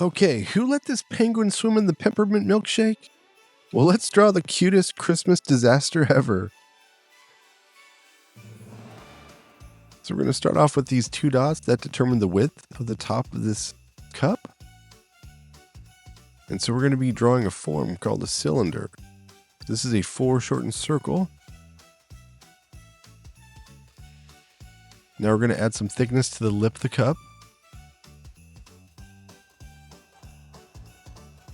Okay, who let this penguin swim in the peppermint milkshake? Well, let's draw the cutest Christmas disaster ever. So we're going to start off with these two dots that determine the width of the top of this cup. And so we're going to be drawing a form called a cylinder. This is a foreshortened circle. Now we're going to add some thickness to the lip of the cup.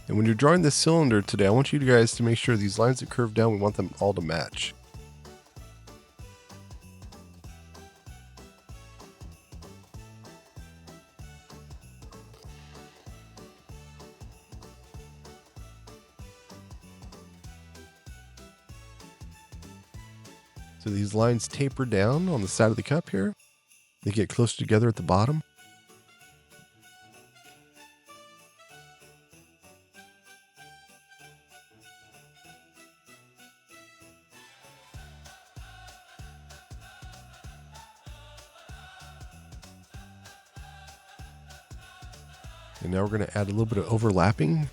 And when you're drawing this cylinder today, I want you guys to make sure these lines that curve down, we want them all to match. So these lines taper down on the side of the cup here. They get closer together at the bottom. And now we're going to add a little bit of overlapping.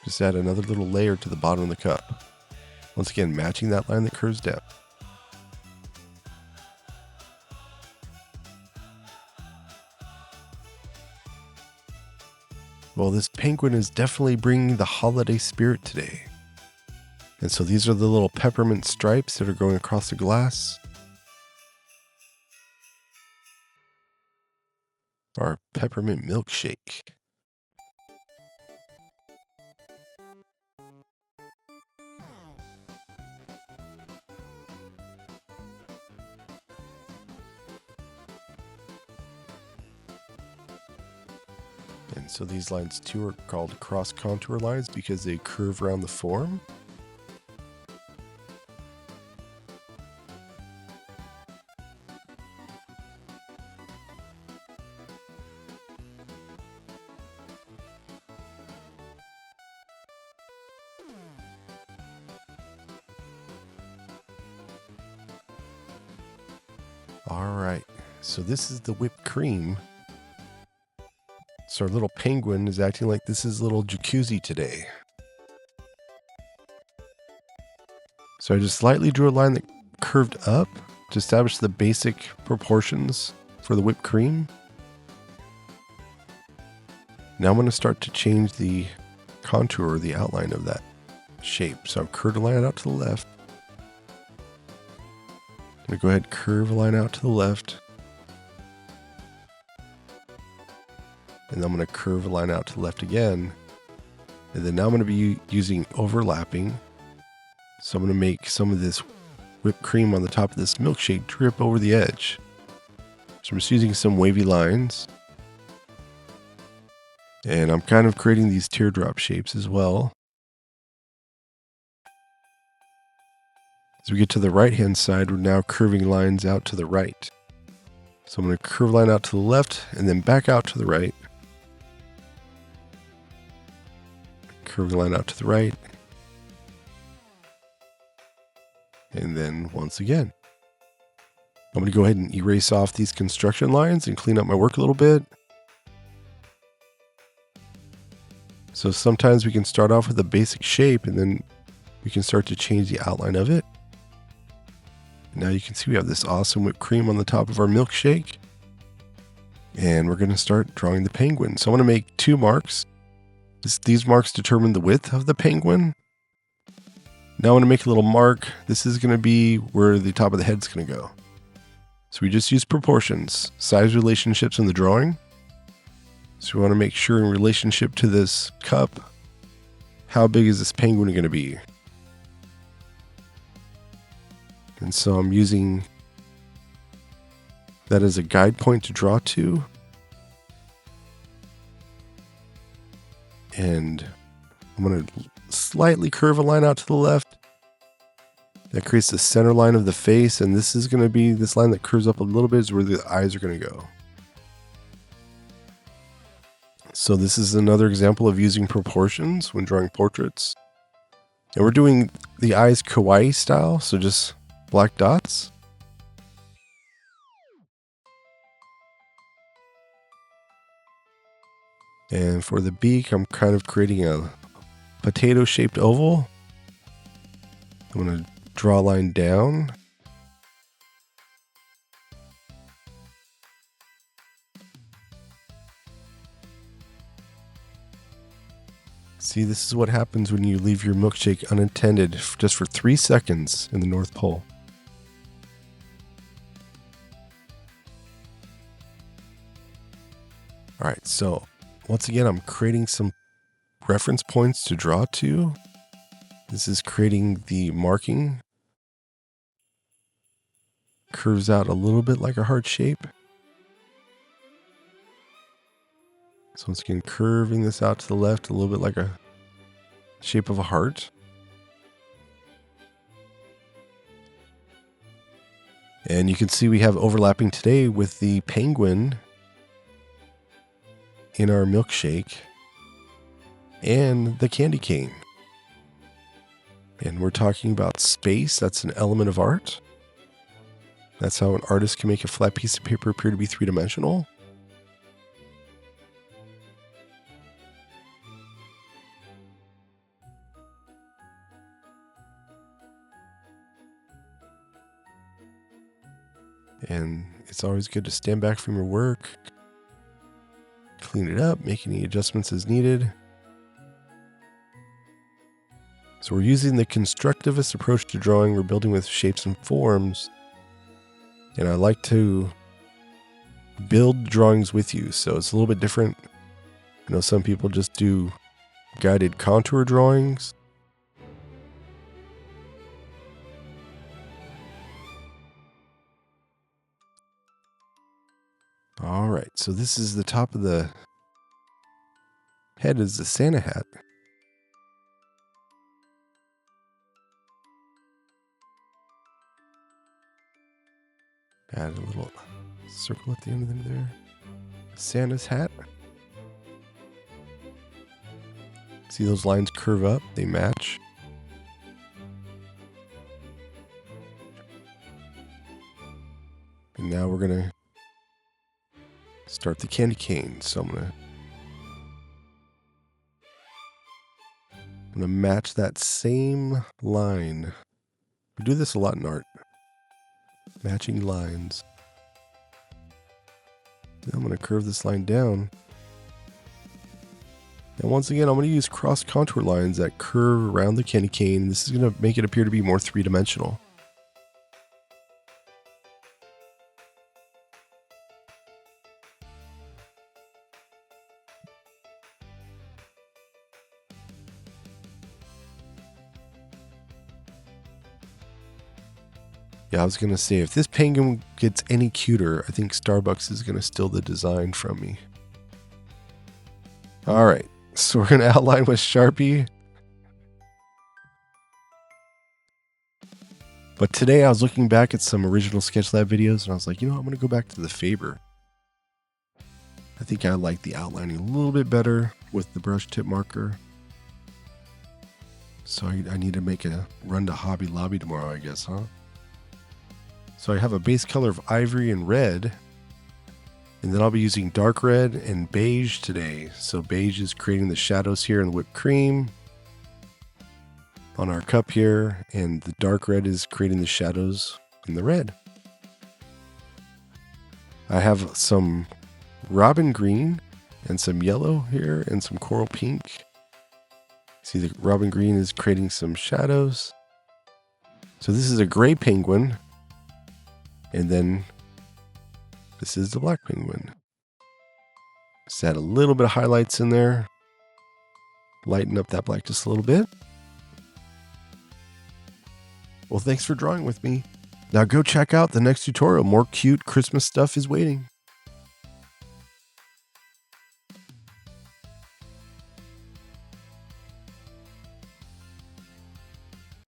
Just add another little layer to the bottom of the cup. Once again, matching that line that curves down. Well, this penguin is definitely bringing the holiday spirit today. And so these are the little peppermint stripes that are going across the glass. Our peppermint milkshake. And so these lines too are called cross contour lines because they curve around the form. All right, so this is the whipped cream. So our little penguin is acting like this is a little jacuzzi today. So I just slightly drew a line that curved up to establish the basic proportions for the whipped cream. Now I'm going to start to change the contour or the outline of that shape. So I've curved a line out to the left. I'm going to go ahead and curve a line out to the left. And then I'm going to curve a line out to the left again. And then now I'm going to be using overlapping. So I'm going to make some of this whipped cream on the top of this milkshake drip over the edge. So I'm just using some wavy lines. And I'm kind of creating these teardrop shapes as well. As we get to the right hand side, we're now curving lines out to the right. So I'm going to curve a line out to the left and then back out to the right. Curve the line out to the right. And then once again. I'm going to go ahead and erase off these construction lines and clean up my work a little bit. So sometimes we can start off with a basic shape and then we can start to change the outline of it. And now you can see we have this awesome whipped cream on the top of our milkshake. And we're going to start drawing the penguin. So I'm going to make 2 marks. These marks determine the width of the penguin. Now I want to make a little mark. This is going to be where the top of the head's going to go. So we just use proportions, size relationships in the drawing. So we want to make sure in relationship to this cup, how big is this penguin going to be? And so I'm using that as a guide point to draw to. And I'm going to slightly curve a line out to the left. That creates the center line of the face. And this is going to be this line that curves up a little bit is where the eyes are going to go. So this is another example of using proportions when drawing portraits. And we're doing the eyes kawaii style. So just black dots. And for the beak, I'm kind of creating a potato-shaped oval. I'm going to draw a line down. See, this is what happens when you leave your milkshake unattended just for 3 seconds in the North Pole. All right, so once again, I'm creating some reference points to draw to. This is creating the marking. Curves out a little bit like a heart shape. So once again, curving this out to the left a little bit like a shape of a heart. And you can see we have overlapping today with the penguin in our milkshake and the candy cane. And we're talking about space. That's an element of art. That's how an artist can make a flat piece of paper appear to be three-dimensional. And it's always good to stand back from your work, clean it up, make any adjustments as needed. So we're using the constructivist approach to drawing. We're building with shapes and forms. And I like to build drawings with you, so it's a little bit different. I know some people just do guided contour drawings. All right, so this is the top of the head is the Santa hat. Add a little circle at the end of there. Santa's hat. See those lines curve up? They match. And now we're going to start the candy cane. So I'm going to match that same line. We do this a lot in art. Matching lines. Then I'm going to curve this line down. And once again, I'm going to use cross contour lines that curve around the candy cane. This is going to make it appear to be more three-dimensional. Yeah, I was going to say, if this penguin gets any cuter, I think Starbucks is going to steal the design from me. All right, so we're going to outline with Sharpie. But today I was looking back at some original Sketch Lab videos, and I was like, I'm going to go back to the Faber. I think I like the outlining a little bit better with the brush tip marker. So I need to make a run to Hobby Lobby tomorrow, I guess, huh? So I have a base color of ivory and red, and then I'll be using dark red and beige today. So beige is creating the shadows here in the whipped cream on our cup here, and the dark red is creating the shadows in the red. I have some robin green and some yellow here and some coral pink. See, the robin green is creating some shadows. So this is a gray penguin. And then this is the black penguin. Just add a little bit of highlights in there. Lighten up that black just a little bit. Well, thanks for drawing with me. Now go check out the next tutorial. More cute Christmas stuff is waiting.